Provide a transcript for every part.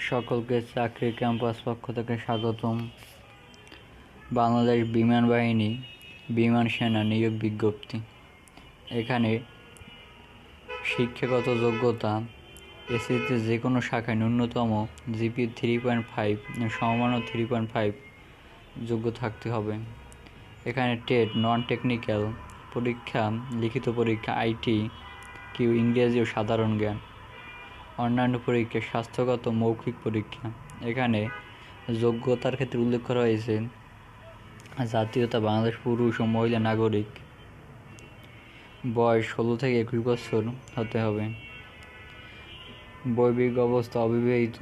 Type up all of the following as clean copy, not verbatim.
সকলকে চাকরি ক্যাম্পাস পক্ষ থেকে স্বাগতম। বাংলাদেশ বিমান বাহিনী বিমান সেনা নিয়োগ বিজ্ঞপ্তি। এখানে শিক্ষাগত যোগ্যতা এসএসসি যে কোনো শাখায় ন্যূনতম জিপি 3.5 সমমান্য 3.5 যোগ্য থাকতে হবে। এখানে টেট নন টেকনিক্যাল পরীক্ষা, লিখিত পরীক্ষা, আইটি কিউ, ইংরেজি ও সাধারণ জ্ঞান। অন্যান্য পরীক্ষা স্বাস্থ্যগত মৌখিক পরীক্ষা। এখানে যোগ্যতার ক্ষেত্রে উল্লেখ করা হয়েছে জাতীয়তা বাংলাদেশ, পুরুষ ও মহিলা নাগরিক, বয়স 16 থেকে 21 বছর হতে হবে, বৈবাহিক অবস্থা অবিবাহিত,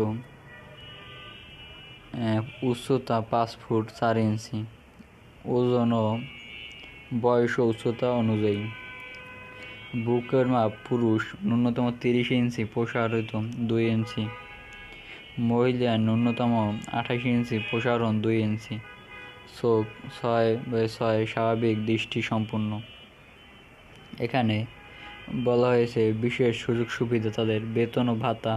উচ্চতা 5 ফুট 4 ইঞ্চি, ওজন ও বয়স ও উচ্চতা অনুযায়ী। বুকের মাপ পুরুষ ন্যূনতম 30 ইঞ্চি, প্রসারিত 2 ইঞ্চি, মহিলা ন্যূনতম 28 ইঞ্চি, প্রসারণ 2 ইঞ্চি, চোখ 6/6 স্বাভাবিক দৃষ্টি সম্পন্ন। এখানে বলা হয়েছে বিশেষ সুযোগ সুবিধা তাদের বেতন ও ভাতা,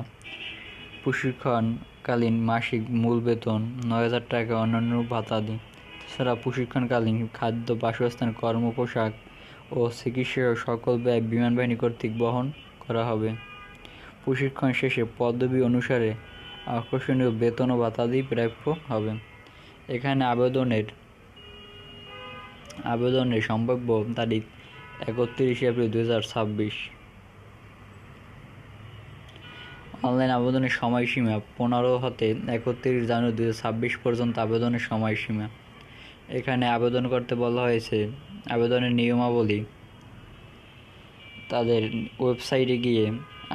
প্রশিক্ষণকালীন মাসিক মূল বেতন 9,000 টাকা, অন্যান্য ভাতাদি। এছাড়া প্রশিক্ষণকালীন খাদ্য, বাসস্থান, কর্ম, পোশাক ও চিকিৎসা সকল ব্যয় বিমান বাহিনী কর্তৃক বহন করা হবে। প্রশিক্ষণ শেষে পদবি অনুসারে আকর্ষণীয় বেতন ও ভাতাদি প্রাপ্য হবে। এখানে আবেদনের সম্ভাব্য তারিখ 31 এপ্রিল 2026। অনলাইন আবেদনের সময়সীমা 15 হতে 31 জানুয়ারি 2026 পর্যন্ত আবেদনের সময়সীমা। এখানে আবেদন করতে বলা হয়েছে আবেদনের নিয়মাবলী তাদের ওয়েবসাইটে গিয়ে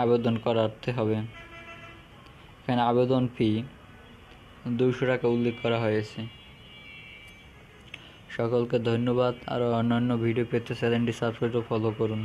আবেদন করাতে হবে। এখানে আবেদন ফি 200 টাকা উল্লেখ করা হয়েছে। সকলকে ধন্যবাদ। আরও অন্যান্য ভিডিও পেতে চ্যানেলটি সাবস্ক্রাইব ও ফলো করুন।